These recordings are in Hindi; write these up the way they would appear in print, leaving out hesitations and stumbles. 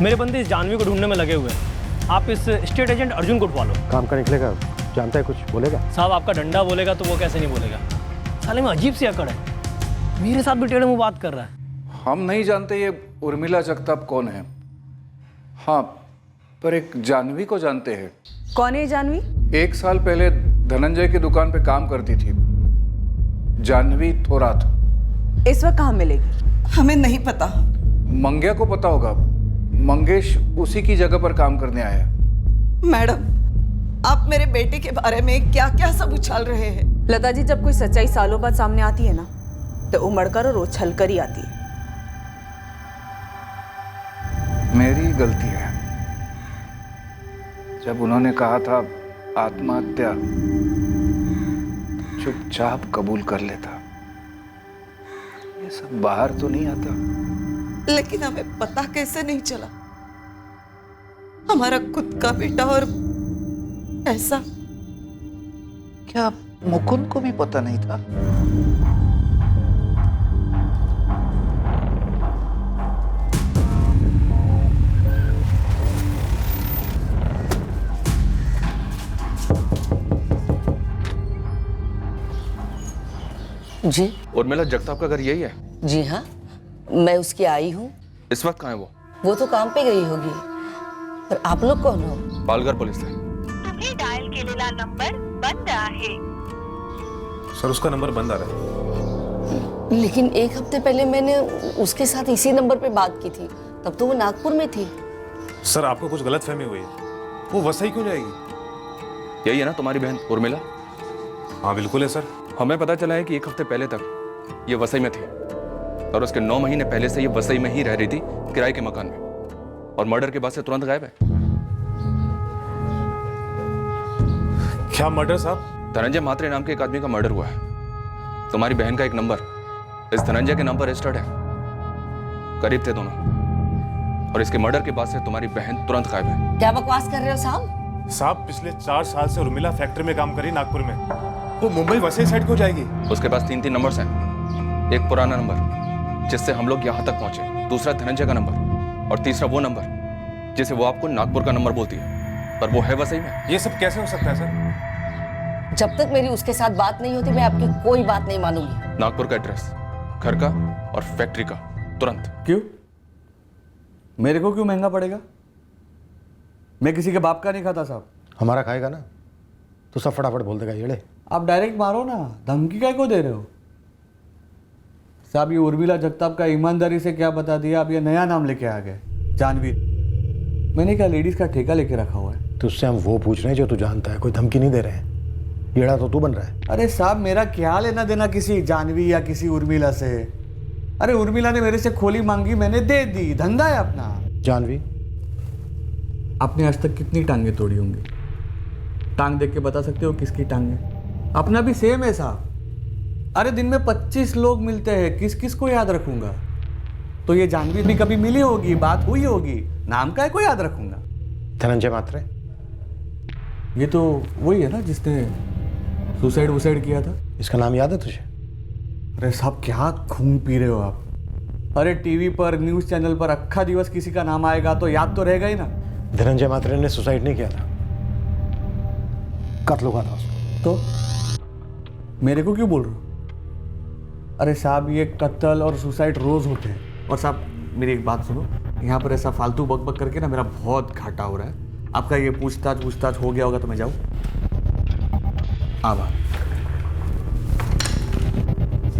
मेरे बंदे इस जानवी को ढूंढने में लगे हुए हैं। आप इस स्टेट एजेंट अर्जुन को उठवा लो। काम का निकलेगा, जानता है, कुछ बोलेगा? साहब आपका डंडा बोलेगा तो वो कैसे नहीं बोलेगा। साले में अजीब सी अकड़ है, मेरे साथ भी टेढ़े मुंह बात कर रहा है। हम नहीं जानते ये उर्मिला जगताप कौन है। हाँ, पर एक जानवी को जानते हैं। कौन है जानवी? 1 साल पहले धनंजय की दुकान पे काम करती थी, जानवी थोरात। इस वक्त कहाँ मिलेगी? हमें नहीं पता। मंग्या को पता होगा, मंगेश उसी की जगह पर काम करने आया। मैडम, आप मेरे बेटे के बारे में क्या क्या सब उछाल रहे हैं? लता जी, जब कोई सच्चाई सालों बाद सामने आती है ना, तो उमड़कर और उछल कर ही आती है। मेरी गलती है। जब उन्होंने कहा था आत्महत्या, चुपचाप कबूल कर लेता। ये सब बाहर तो नहीं आता। लेकिन हमें पता कैसे नहीं चला? हमारा खुद का बेटा और ऐसा। क्या मुकुंद को भी पता नहीं था? जी। उर्मिला जगताप का घर यही है? जी हाँ, मैं उसकी आई हूँ। इस वक्त कहाँ है वो? वो तो काम पे गई होगी। पर आप लोग कौन हो? पालघर पुलिस से। तुम्ही डायल केलेला नंबर बंद आहे। सर, उसका नंबर बंद आ रहा है। लेकिन 1 हफ्ते पहले मैंने उसके साथ इसी नंबर पे बात की थी, तब तो वो नागपुर में थी। सर, आपको कुछ गलतफहमी हुई है। वो वसई क्यों जाएगी? यही है ना तुम्हारी बहन उर्मिला? हाँ बिल्कुल है सर। हमें पता चला है कि 1 हफ्ते पहले तक ये वसई में थी और उसके 9 महीने पहले से ये वसई में ही रह रही थी, किराए के मकान में, और मर्डर के बाद से तुरंत गायब है। क्या मर्डर साहब? धनंजय म्हात्रे नाम के एक आदमी का मर्डर हुआ है। तुम्हारी बहन का एक नंबर इस धनंजय के नाम पर रजिस्टर्ड है। करीब थे दोनों, और इसके मर्डर के बाद से तुम्हारी बहन तुरंत गायब है। क्या बकवास कर रहे हो साहब? साहब, पिछले 4 साल से उर्मिला फैक्ट्री में काम करी नागपुर में। वो मुंबई वसई साइड क्यों जाएगी? उसके पास 3 नंबर्स हैं। एक पुराना नंबर जिससे हम लोग यहाँ तक पहुंचे, दूसरा धनंजय का नंबर, और तीसरा वो नंबर जिसे वो आपको नागपुर का नंबर बोलती है, पर वो है वसई में। ये सब कैसे हो सकता है सर? जब तक मेरी उसके साथ बात नहीं होती, मैं आपकी कोई बात नहीं मानूंगी। नागपुर का एड्रेस, घर का और फैक्ट्री का, तुरंत। क्यों? मेरे को क्यों महंगा पड़ेगा? मैं किसी के बाप का नहीं खाता साहब। हमारा खाएगा ना तो सब फटाफट बोल देगा। येड़े, आप डायरेक्ट मारो ना, धमकी काय को दे रहे हो साहब? ये उर्मिला जगताप का ईमानदारी से क्या बता दिया, अब ये नया नाम लेके आ गए, जानवी। मैंने क्या लेडीज का ठेका लेके रखा हुआ है? तुझसे हम वो पूछ रहे हैं जो तू जानता है, कोई धमकी नहीं दे रहे हैं। येड़ा तो तू बन रहा है। अरे साहब, मेरा क्या लेना देना किसी जानवी या किसी उर्मिला से? अरे उर्मिला ने मेरे से खोली मांगी, मैंने दे दी, धंधा है अपना। जानवी, आपने आज तक कितनी टांगे तोड़ी होंगी? टांग देख के बता सकते हो किसकी टांग है? अपना भी सेम है साहब। अरे दिन में 25 लोग मिलते हैं, किस किस को याद रखूंगा? तो ये जानवी भी कभी मिली होगी, बात हुई होगी, नाम का है को याद रखूंगा? धनंजय म्हात्रे, ये तो वही है ना जिसने सुसाइड किया था? इसका नाम याद है तुझे? अरे साहब, क्या खून पी रहे हो आप? अरे टीवी पर, न्यूज चैनल पर अक्खा दिवस किसी का नाम आएगा तो याद तो रहेगा ही ना। धनंजय म्हात्रे ने सुसाइड नहीं किया था, कत्ल हुआ था उसको। तो मेरे को क्यों बोल रहे हो? अरे साहब, ये कत्ल और सुसाइड रोज होते हैं। और साहब, मेरी एक बात सुनो, यहाँ पर ऐसा फालतू बक करके ना मेरा बहुत घाटा हो रहा है। आपका ये पूछताछ हो गया होगा तो मैं जाऊँ? आभार।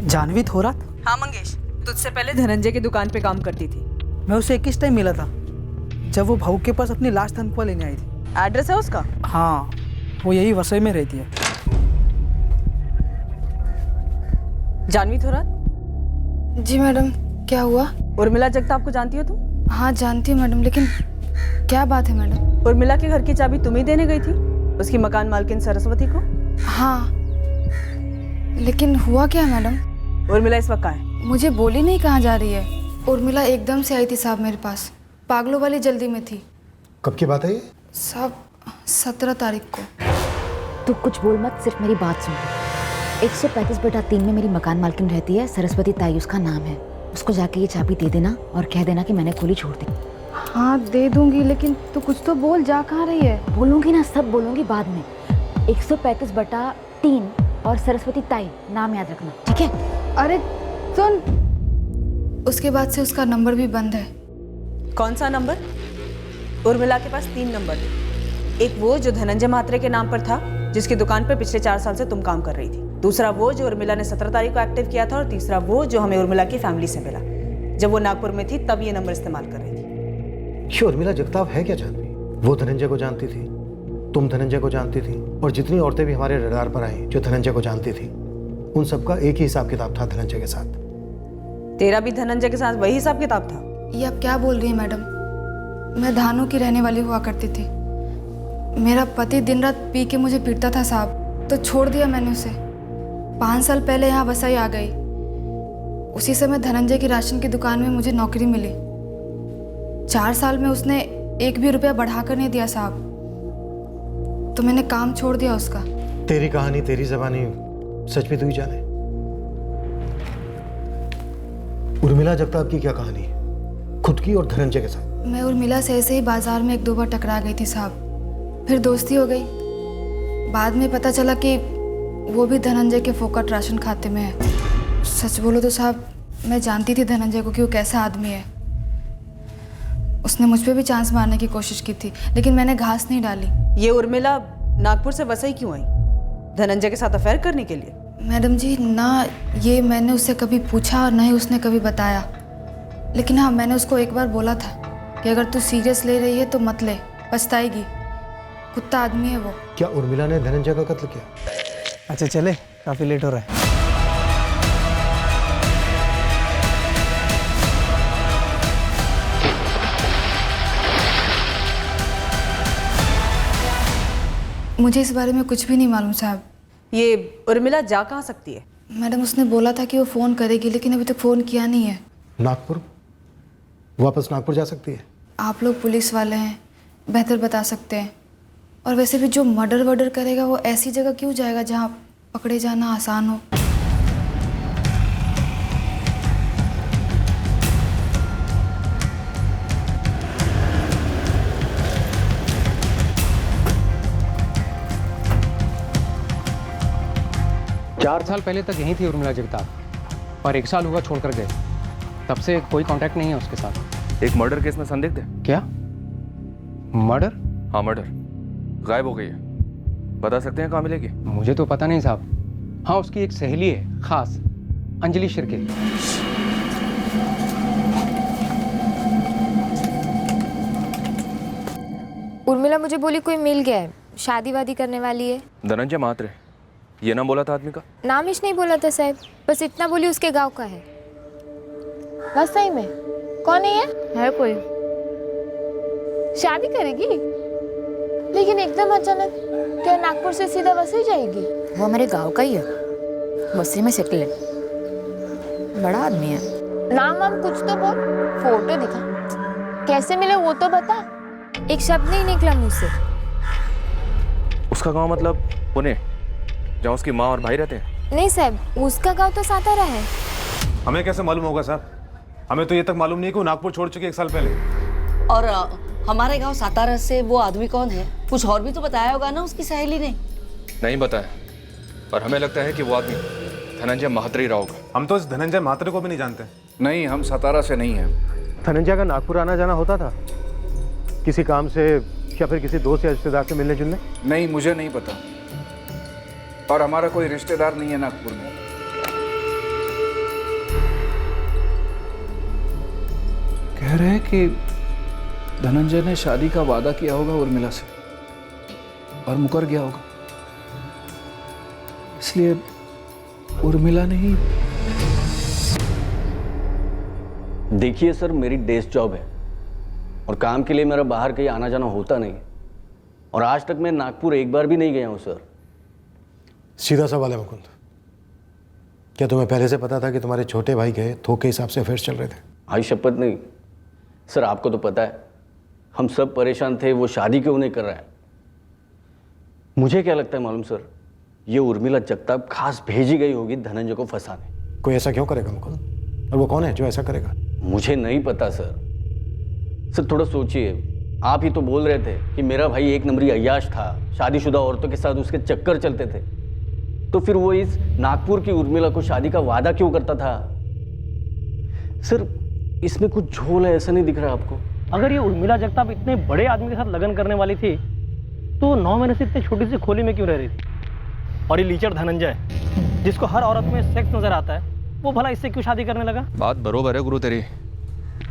जानवी थोरात? हाँ मंगेश, तुझसे पहले धनंजय की दुकान पे काम करती थी। मैं उसे किस टाइम मिला था? जब वो भाऊ के पास अपनी लाश तनख्वाह लेने आई थी। एड्रेस है उसका? हाँ, वो यही वसई में रहती है। जानवी थोरात? जी मैडम, क्या हुआ? उर्मिला जगताप को जानती हो तुम? हाँ जानती हूँ मैडम, लेकिन क्या बात है मैडम? उर्मिला के घर की चाबी तुम ही देने गई थी उसकी मकान मालकिन सरस्वती को? हाँ, लेकिन हुआ क्या मैडम? उर्मिला इस वक्त कहाँ है? मुझे बोली नहीं कहाँ जा रही है। उर्मिला एकदम से आई थी साहब मेरे पास, पागलों वाली जल्दी में थी। कब की बात है ये? साहब 17 तारीख को। तू कुछ बोल मत, सिर्फ मेरी बात सुन। 135/3 में मेरी मकान मालकिन रहती है, सरस्वती ताई उसका नाम है। उसको जाके ये चाबी दे देना और कह देना कि मैंने खोली छोड़ दी। हाँ दे दूंगी, लेकिन तू कुछ तो बोल, जा कहाँ रही है? बोलूंगी ना, सब बोलूंगी बाद में। 135/3 और सरस्वती ताई नाम याद रखना, ठीक है? अरे सुन, उसके बाद से उसका नंबर भी बंद है। कौन सा नंबर? उर्मिला के पास 3 नंबर थे। एक वो जो धनंजय महात्रे के नाम पर था, जिसकी दुकान पर पिछले 4 साल से तुम काम कर रही थी। दूसरा वो जो उर्मिला ने 17 तारीख को एक्टिव किया था, और तीसरा वो जो हमें उर्मिला की फैमिली से मिला जब वो नागपुर में थी, तब ये नंबर इस्तेमाल कर रही थी। ये उर्मिला जगताप है क्या जानती? वो धनंजय को जानती थी, तुम धनंजय को जानती थी, और जितनी औरतें भी हमारे रडार पर आई जो धनंजय को जानती थी, उन सबका एक ही हिसाब किताब था धनंजय के साथ। तेरा भी धनंजय के साथ वही हिसाब किताब था? ये आप क्या बोल रही हैं मैडम? मैं धानू की रहने वाली हुआ करती थी। मेरा पति दिन रात पी के मुझे पीटता था साहब, तो छोड़ दिया मैंने उसे। 5 साल पहले यहाँ वसाई आ गई। उसी समय धनंजय की राशन की दुकान में मुझे नौकरी मिली। 4 साल में उसने 1 भी रुपया बढ़ाकर नहीं दिया साहब, तो मैंने काम छोड़ दिया उसका। तेरी कहानी, तेरी जबानी सच भी तू ही जाने। उर्मिला जगताप की क्या कहानी है, खुद की और धनंजय के साथ? मैं उर्मिला से ऐसे ही बाजार में 1-2 बार टकरा गई थी साहब, फिर दोस्ती हो गई। बाद में पता चला कि वो भी धनंजय के फोकट राशन खाते में है। सच बोलो तो साहब, मैं जानती थी धनंजय को कि वो कैसा आदमी है। उसने मुझ पे भी चांस मारने की कोशिश की थी, लेकिन मैंने घास नहीं डाली। ये उर्मिला नागपुर से वसई क्यों आई? धनंजय के साथ अफेयर करने के लिए? मैडम जी ना, ये मैंने उससे कभी पूछा और ना ही उसने कभी बताया। लेकिन हाँ, मैंने उसको एक बार बोला था कि अगर तू सीरियस ले रही है तो मत ले, पछताएगी। कुत्ता आदमी है वो। क्या उर्मिला ने धनंजय का कत्ल किया? अच्छा चले, काफ़ी लेट हो रहा है। मुझे इस बारे में कुछ भी नहीं मालूम साहब। ये उर्मिला जा कहाँ सकती है? मैडम, उसने बोला था कि वो फ़ोन करेगी, लेकिन अभी तक फ़ोन किया नहीं है। नागपुर? वापस नागपुर जा सकती है? आप लोग पुलिस वाले हैं, बेहतर बता सकते हैं। और वैसे भी जो मर्डर वर्डर करेगा वो ऐसी जगह क्यों जाएगा जहाँ पकड़े जाना आसान हो? चार साल पहले तक यहीं थी उर्मिला जगताप, और 1 साल हुआ छोड़कर गए। तब से कोई कांटेक्ट नहीं है उसके साथ। एक मर्डर केस में संदिग्ध है। क्या? मर्डर? हाँ मर्डर, गायब हो गई है। बता सकते हैं कहाँ मिलेगी? मुझे तो पता नहीं साहब। हाँ, उसकी एक सहेली है खास, अंजलि शिर्के। उर्मिला मुझे बोली कोई मिल गया है, शादी वादी करने वाली है। धनंजय महात्रे, ये नाम बोला था आदमी का? नाम ही नहीं बोला था साहब, बस इतना बोली उसके गांव का है। बस सही में? कौन है ये? है कोई? शादी करेगी? लेकिन एकदम अचानक, क्या नागपुर से सीधा वसई जाएगी? वो हमारे गांव का ही है, वसई में सेटल है, बड़ा आदमी है। नाम वाम कुछ तो बोल, फोटो दिखा, कैसे मिले वो तो बता। एक शब्द नहीं निकला मुंह से। उसका गांव मतलब पुणे, जहाँ उसकी माँ और भाई रहते हैं? नहीं साहब, उसका गांव तो सातारा है। हमें कैसे मालूम होगा साहब? हमें तो ये तक मालूम नहीं कि वो नागपुर छोड़ चुकी 1 साल पहले। और हमारे गांव सातारा से वो आदमी कौन है? कुछ और भी तो बताया होगा ना उसकी सहेली ने? नहीं बताया, और हमें लगता है कि वो आदमी धनंजय महात्रे रहा होगा। हम तो इस धनंजय महात्रे को भी नहीं जानते। नहीं, हम सतारा से नहीं हैं। धनंजय का नागपुर आना जाना होता था किसी काम से, या फिर किसी दोस्त या रिश्तेदार से मिलने जुलने? नहीं, मुझे नहीं पता, और हमारा कोई रिश्तेदार नहीं है नागपुर में। कह रहे हैं कि धनंजय ने शादी का वादा किया होगा उर्मिला से और मुकर गया होगा, इसलिए उर्मिला ने ही। देखिए सर, मेरी डेस्क जॉब है और काम के लिए मेरा बाहर कहीं आना जाना होता नहीं है, और आज तक मैं नागपुर एक बार भी नहीं गया हूँ सर। सीधा सवाल है मुकुंद, क्या तुम्हें पहले से पता था कि तुम्हारे छोटे भाई के थोक के हिसाब से अफेयर्स चल रहे थे? भाई शपथ नहीं सर, आपको तो पता है हम सब परेशान थे, वो शादी क्यों नहीं कर रहा है। मुझे क्या लगता है मालूम सर, ये उर्मिला जगताप खास भेजी गई होगी धनंजय को फंसाने। कोई ऐसा क्यों करेगा मुकुंद? और वो कौन है जो ऐसा करेगा? मुझे नहीं पता सर, सर थोड़ा सोचिए, आप ही तो बोल रहे थे कि मेरा भाई एक नंबरी अय्याश था, शादीशुदा औरतों के साथ उसके चक्कर चलते थे, तो फिर वो इस नागपुर की उर्मिला को शादी का वादा क्यों करता था? सर इसमें कुछ झोल है, ऐसा नहीं दिख रहा आपको? अगर ये उर्मिला जगताप इतने बड़े आदमी के साथ लगन करने वाली थी तो 9 महीने से इतनी छोटी सी खोली में क्यों रह रही थी? और ये लीचर धनंजय जिसको हर औरत में सेक्स नजर आता है, वो भला इससे क्यों शादी करने लगा? बात बरोबर है गुरु तेरी,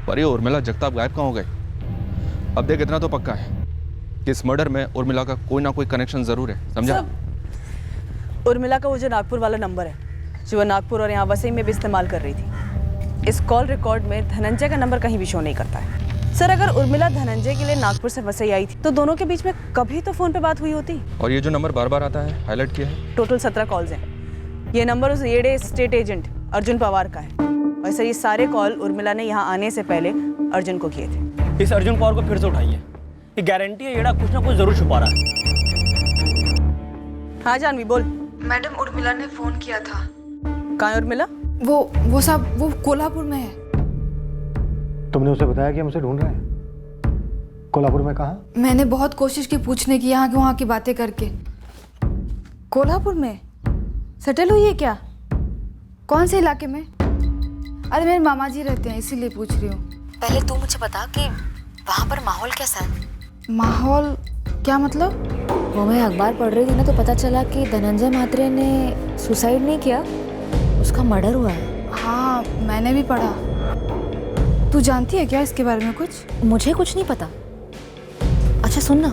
पर ये उर्मिला जगताप गायब कहाँ हो गई? अब देख इतना तो पक्का है कि इस मर्डर में उर्मिला का कोई ना कोई कनेक्शन जरूर है, समझा? उर्मिला का वो जो नागपुर वाला नंबर है, जो वो नागपुर और यहाँ वसई में भी इस्तेमाल कर रही थी, इस कॉल रिकॉर्ड में धनंजय का नंबर कहीं भी शो नहीं करता है। सर अगर उर्मिला धनंजय के लिए नागपुर से वसई आई थी तो दोनों के बीच में कभी तो फोन पे बात हुई होती। और ये जो नंबर बार बार आता है, हाईलाइट किया है? टोटल 17 कॉल्स हैं। ये नंबर उस येडे स्टेट एजेंट अर्जुन पवार का है। वैसे ये सारे कॉल उर्मिला ने यहाँ आने से पहले अर्जुन को किए थे। इस अर्जुन पवार को फिर से उठाइए, ये गारंटी है येड़ा कुछ ना कुछ जरूर छुपा रहा है। हाँ जानवी बोल। मैडम उर्मिला ने फोन किया था। कहाँ है उर्मिला? वो साहब वो कोल्हापुर में है। तुमने उसे बताया कि हम उसे ढूंढ रहे हैं? कोल्हापुर में कहाँ? मैंने बहुत कोशिश की पूछने की, यहाँ की वहाँ की बातें करके। कोल्हापुर में सेटल हुई है क्या? कौन से इलाके में? अरे मेरे मामा जी रहते हैं, इसीलिए पूछ रही हूँ। पहले तू मुझे बता कि वहाँ पर माहौल कैसा है? माहौल क्या मतलब? वो मैं अखबार पढ़ रही थी ना, तो पता चला कि धनंजय म्हात्रे ने सुसाइड नहीं किया, उसका मर्डर हुआ है। हाँ मैंने भी पढ़ा। तू जानती है क्या इसके बारे में कुछ? मुझे कुछ नहीं पता। अच्छा सुन ना,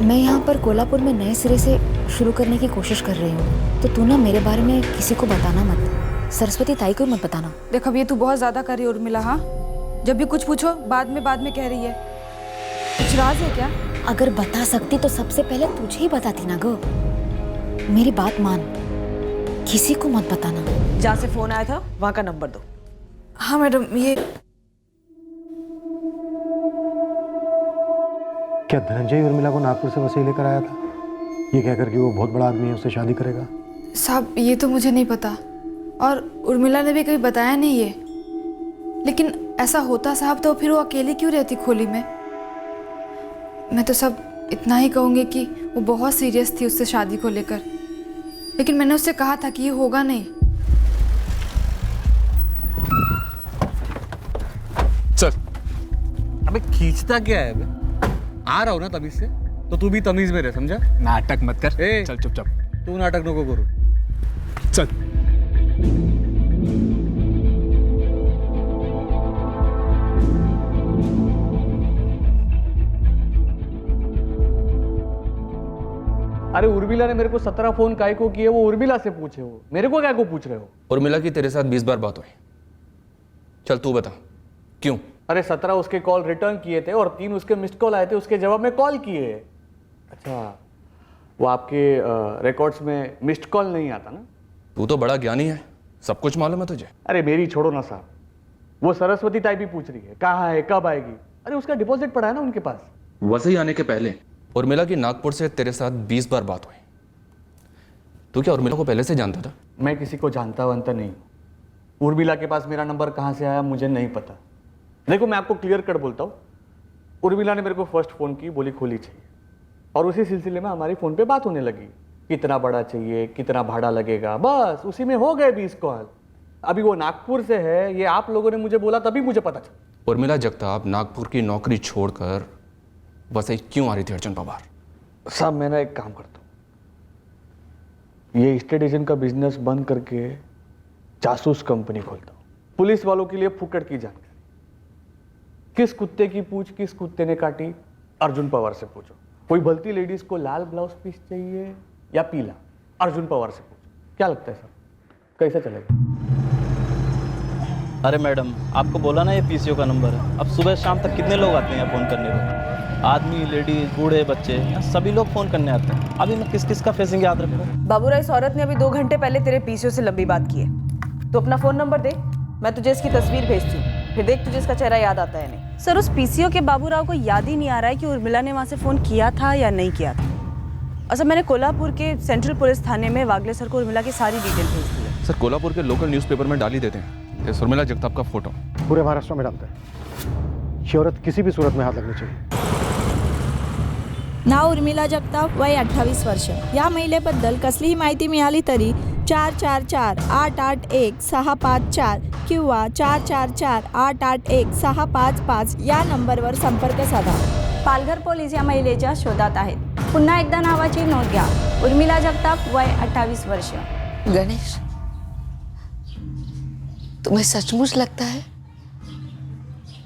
मैं यहाँ पर कोल्हापुर में नए सिरे से शुरू करने की कोशिश कर रही हूँ, तो तू ना मेरे बारे में किसी को बताना मत, सरस्वती ताई को मत बताना। देख अब ये तू बहुत ज्यादा कर रही है उर्मिला। हाँ जब भी कुछ पूछो बाद में कह रही है। कुछ राज है क्या? अगर बता सकती तो सबसे पहले तुझे ही बताती ना गो। मेरी बात मान, किसी को मत बताना। जहाँ से फोन आया था वहाँ का नंबर दो। हाँ मैडम। ये क्या धनंजय उर्मिला को नागपुर से वसई लेकर आया था, ये कहकर कि वो बहुत बड़ा आदमी है, उससे शादी करेगा? साहब ये तो मुझे नहीं पता, और उर्मिला ने भी कभी बताया नहीं ये। लेकिन ऐसा होता साहब तो फिर वो अकेली क्यों रहती खोली में? मैं तो सब इतना ही कहूँगी कि वो बहुत सीरियस थी उससे शादी को लेकर, लेकिन मैंने उससे कहा था कि ये होगा नहीं। चल। अबे खींचता क्या है बे? आ रहा हूँ ना तमीज से, तो तू भी तमीज में रह, समझा? नाटक मत कर। चल चुपचाप। तू नाटक नको करू। चल। अरे उर्मिला ने मेरे को 17 फोन काय को किए, वो उर्मिला से पूछे, हो मेरे को क्या को पूछ रहे हो? उर्मिला की तेरे साथ 20 बार बात हुई। चल तू बता क्यों? अरे 17 उसके कॉल रिटर्न किए थे और 3 उसके मिस्ड कॉल आए थे, उसके जवाब में कॉल किए। अच्छा वो आपके रिकॉर्ड्स में मिस्ड कॉल नहीं आता ना? तू तो बड़ा ज्ञानी है, सब कुछ मालूम है तुझे। अरे मेरी छोड़ो ना साहब, वो सरस्वती ताई भी पूछ रही है कहाँ है, कब आएगी। अरे उसका डिपॉजिट पड़ा है ना उनके पास। वसई आने के पहले उर्मिला की नागपुर से तेरे साथ 20 बार बात हुई। तू क्या उर्मिला को पहले से जानता था? मैं किसी को जानता वनता नहीं हूँ। उर्मिला के पास मेरा नंबर कहाँ से आया मुझे नहीं पता। देखो मैं आपको क्लियर कट बोलता हूँ, उर्मिला ने मेरे को फर्स्ट फ़ोन की, बोली खोली चाहिए, और उसी सिलसिले में हमारी फ़ोन पे बात होने लगी, कितना बड़ा चाहिए, कितना भाड़ा लगेगा, बस उसी में हो गए 20 कॉल। अभी वो नागपुर से है, ये आप लोगों ने मुझे बोला तभी मुझे पता चला। उर्मिला जगताप नागपुर की नौकरी छोड़कर वसई क्यों आ रही थी अर्जुन पवार? साहब मैं ना एक काम करता हूँ, ये स्टेट एजेंट का बिजनेस बंद करके जासूस कंपनी खोलता हूँ। पुलिस वालों के लिए फुकट की जानकारी, किस कुत्ते की पूंछ किस कुत्ते ने काटी, अर्जुन पवार से पूछो। कोई भलती लेडीज को लाल ब्लाउज पीस चाहिए या पीला, अर्जुन पवार से पूछो। क्या लगता है सर, कैसा चलेगा? अरे मैडम आपको बोला ना ये पीसीओ का नंबर है। अब सुबह शाम तक कितने लोग आते हैं फ़ोन करने को? आदमी, लेडीज, बूढ़े, बच्चे, सभी लोग फ़ोन करने आते हैं। अभी मैं किस किस का फेसिंग याद रखूँ? बाबूराय, इस औरत ने अभी 2 घंटे पहले तेरे पीसीओ से लंबी बात की है। तो अपना फ़ोन नंबर दे, मैं तुझे इसकी तस्वीर भेजती हूँ, फिर देख तुझे इसका चेहरा याद आता है नहीं। सर उस पीसीओ के बाबूराव को याद ही नहीं आ रहा है कि उर्मिला ने वहाँ से फ़ोन किया था या नहीं किया था। अच्छा मैंने कोल्हापुर के सेंट्रल पुलिस थाने में वागले सर को उर्मिला की सारी डिटेल भेज दी है। सर कोल्हापुर के लोकल न्यूज़पेपर में डाल ही देते हैं, ये उर्मिला जगताप का फोटो पूरे महाराष्ट्र में डालते हैं। ये औरत किसी भी सूरत में हाथ लगनी चाहिए। नाव उर्मिला जगताप, वय 28 वर्ष. या महिलेबद्दल कसलीही माहिती मिळाली तरी 444-881-654 किंवा 444-881-655 या नंबरवर संपर्क साधा. पालघर पोलीस या महिलेच्या शोधात आहेत. पुन्हा एकदा नावाची नोंद घ्या. उर्मिला जगताप, वय 28 वर्ष. गणेश, तुम्हें सचमुच लगता है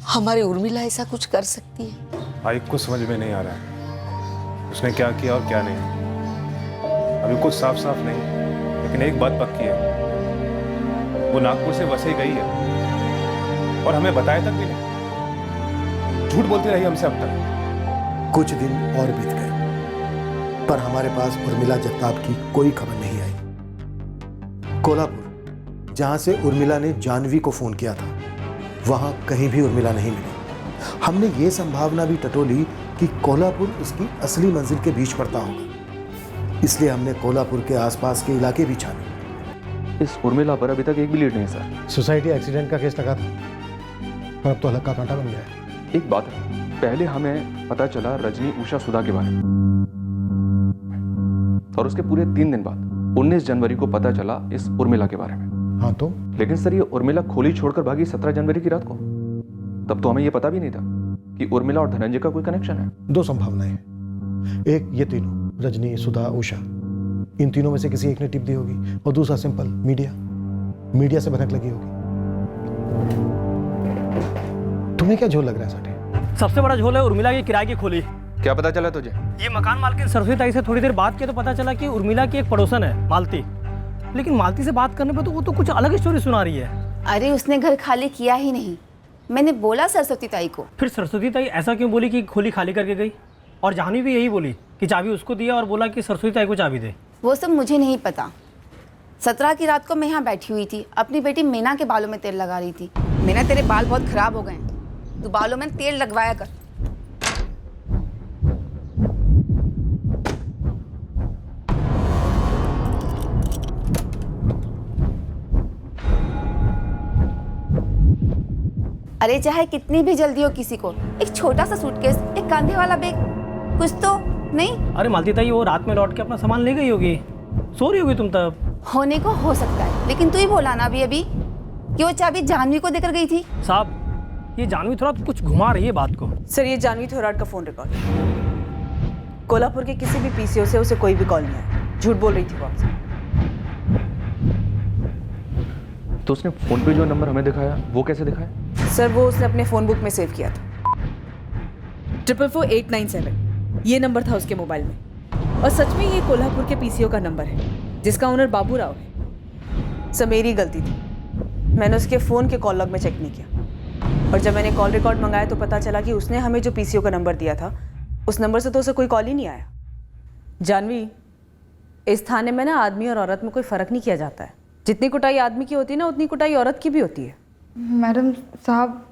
हमारी उर्मिला ऐसा कुछ कर सकती है? भाई कुछ समझ में नहीं आ रहा है उसने क्या किया और क्या नहीं। अभी कुछ साफ साफ नहीं, लेकिन एक बात पक्की है, वो नागपुर से वसई गई है और हमें बताया तक भी नहीं। झूठ बोलती रही हमसे अब तक। कुछ दिन और बीत गए पर हमारे पास उर्मिला जगताप की कोई खबर नहीं आई। कोल्हापुर, जहां से उर्मिला ने जानवी को फोन किया था, वहां कहीं भी उर्मिला नहीं मिली। हमने ये संभावना भी टटोली कि कोल्हापुर उसकी असली मंजिल के बीच पड़ता होगा, इसलिए हमने कोल्हापुर के आसपास के इलाके भी छाने। इस उर्मिला पर अभी तक एक भी लीड नहीं सर। सोसाइटी एक्सीडेंट का केस लगा था और अब तो हल्का कांटा बन गया है। एक बात है, पहले हमें पता चला रजनी उषा सुधा के बारे में, और उसके पूरे 3 दिन बाद 19 जनवरी को पता चला इस उर्मिला के बारे में। हाँ तो? लेकिन सर ये उर्मिला खोली छोड़कर भागी 17 जनवरी की रात को। तब तो हमें ये पता भी नहीं था कि उर्मिला और धनंजय का कोई कनेक्शन है। 2 संभावनाएं हैं। एक, ये तीनों, रजनी, सुधा, उषा, इन तीनों में से किसी एक ने टिप दी होगी, और दूसरा सिंपल, मीडिया से भनक लगी होगी। तुम्हें क्या झोल लग रहा है साठे? सबसे बड़ा झोल है उर्मिला की किराए की खोली। क्या पता चला तुझे? ये मकान मालकिन सरस्वती ताई से थोड़ी देर बात किया तो पता चला कि उर्मिला की एक पड़ोसन है, मालती। लेकिन मालती से बात करने पे तो वो तो कुछ अलग स्टोरी सुना रही है। अरे उसने घर खाली किया ही नहीं, मैंने बोला सरस्वती ताई को। फिर सरस्वती ताई ऐसा क्यों बोली कि खोली खाली करके गई? और जाह्नवी भी यही बोली कि चाबी उसको दिया और बोला कि सरस्वती ताई को चाबी दे। वो सब मुझे नहीं पता। 17 की रात को मैं यहाँ बैठी हुई थी, अपनी बेटी मीना के बालों में तेल लगा रही थी। मीना, तेरे बाल बहुत खराब हो गए हैं, तू बालों में तेल लगवाया कर। अरे चाहे कितनी भी जल्दी हो किसी को, एक छोटा सा सूटकेस, एक कंधे वाला बैग, कुछ तो नहीं? अरे मालती ताई, वो रात में लौट के अपना सामान ले गई होगी, सो रही होगी तुम तब। होने को हो सकता है, लेकिन तू ही बोला ना अभी कि वो चाबी जाह्नवी को देकर गई थी। साहब, ये जाह्नवी थोड़ा कुछ घुमा रही है बात को। सर, ये जाह्नवी थोराट का फोन रिकॉर्ड। कोल्हापुर के किसी भी पीसीओ से उसे कोई भी कॉल नहीं आया, झूठ बोल रही थी वो आपसे। तो उसने फोन पे जो नंबर हमें दिखाया वो कैसे दिखाया? सर, वो उसने अपने फोन बुक में सेव किया था। 444-897 ये नंबर था उसके मोबाइल में, और सच में ये कोल्हापुर के पीसीओ का नंबर है, जिसका ओनर बाबू राव है। सर, मेरी गलती थी, मैंने उसके फ़ोन के कॉल लॉग में चेक नहीं किया, और जब मैंने कॉल रिकॉर्ड मंगाया तो पता चला कि उसने हमें जो पीसीओ का नंबर दिया था, उस नंबर से तो उसे कोई कॉल ही नहीं आया। जाह्नवी, इस थाने में ना आदमी और औरत में कोई फ़र्क नहीं किया जाता है। जितनी कुटाई आदमी की होती है ना, उतनी कुटाई औरत की भी होती है। मैडम साहब,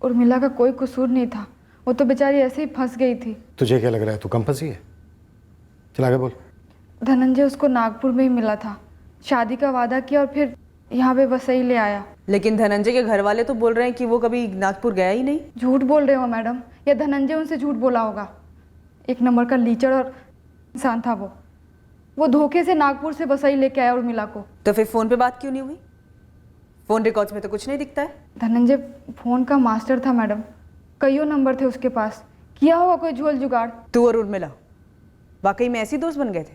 उर्मिला का कोई कसूर नहीं था, वो तो बेचारी ऐसे ही फंस गई थी। तुझे क्या लग रहा है, तू कम फंसी है? चला के बोल। धनंजय उसको नागपुर में ही मिला था, शादी का वादा किया और फिर यहाँ पे वसई ले आया। लेकिन धनंजय के घर वाले तो बोल रहे हैं कि वो कभी नागपुर गया ही नहीं। झूठ बोल रहे हो मैडम, या धनंजय उनसे झूठ बोला होगा। 1 नंबर का लीचड़ और इंसान था वो धोखे से नागपुर से वसई लेके आया उर्मिला को। तो फिर फ़ोन पे बात क्यों नहीं हुई? फ़ोन रिकॉर्ड्स में तो कुछ नहीं दिखता है। धनंजय फ़ोन का मास्टर था मैडम, कईयों नंबर थे उसके पास, किया होगा कोई झोल जुगाड़। तू और उर्मिला वाकई में ऐसी दोस्त बन गए थे?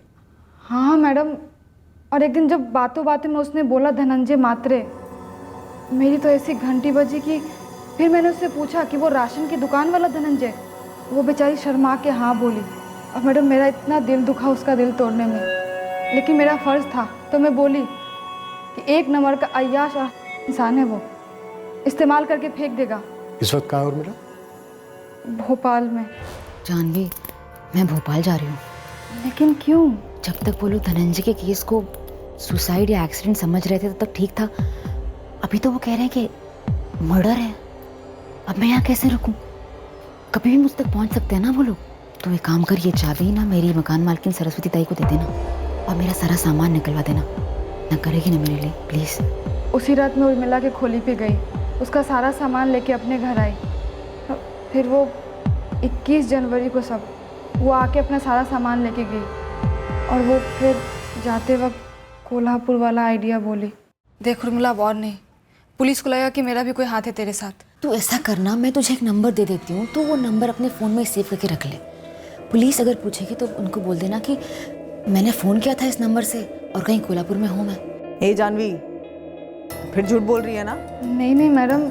हाँ मैडम, और एक दिन जब बातों बातों में उसने बोला धनंजय मात्रे, मेरी तो ऐसी घंटी बजी कि फिर मैंने उससे पूछा कि वो राशन की दुकान वाला धनंजय। वो बेचारी शर्मा के हाँ बोली, और मैडम मेरा इतना दिल दुखा उसका दिल तोड़ने में, लेकिन मेरा फ़र्ज़ था तो मैं बोली कि 1 नंबर का अय्याश इंसान है, वो इस्तेमाल करके फेंक देगा। इस वक्त कहाँ उर्मिला? भोपाल में। जाह्नवी, मैं भोपाल जा रही हूँ। लेकिन क्यों? जब तक वो लोग धनंजय के केस को सुसाइड या एक्सीडेंट समझ रहे थे तब तक ठीक था, अभी तो वो कह रहे हैं कि मर्डर है। अब मैं यहाँ कैसे रुकूँ? कभी भी मुझ तक पहुँच सकते हैं ना वो लोग। तो एक काम कर, ये चाबी ना मेरी मकान मालकिन सरस्वती ताई को दे देना और मेरा सारा सामान निकलवा देना। ना करेगी ना मेरे लिए, प्लीज़। उसी रात में उर्मिला के खोली पे गई, उसका सारा सामान लेके अपने घर आई। फिर वो 21 जनवरी को सब वो आके अपना सारा सामान लेके गई और वो फिर जाते वक्त कोल्हापुर वाला आइडिया बोली। देख उर्मिला, अब और नहीं, पुलिस को लगा कि मेरा भी कोई हाथ है तेरे साथ। तू ऐसा करना, मैं तुझे एक नंबर दे देती हूँ, तो वो नंबर अपने फ़ोन में सेव करके रख ले। पुलिस अगर पूछेगी तो उनको बोल देना कि मैंने फ़ोन किया था इस नंबर से और कहीं कोल्हापुर में हूँ मैं। ए जानवी, फिर झूठ बोल रही है ना? नहीं नहीं मैडम,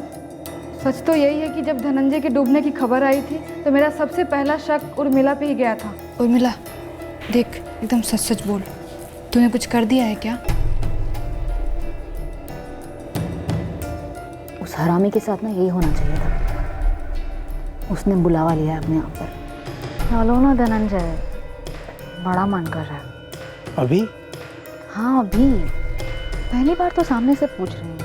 सच तो यही है कि जब धनंजय के डूबने की खबर आई थी तो मेरा सबसे पहला शक उर्मिला पे ही गया था। उर्मिला देख, एकदम सच सच बोल, तूने कुछ कर दिया है क्या? उस हरामी के साथ ना यही होना चाहिए था, उसने बुलावा लिया है अपने आप पर। चलो ना धनंजय, बड़ा मन कर रहा है। अभी? हाँ अभी, पहली बार तो सामने से पूछ रही हूँ।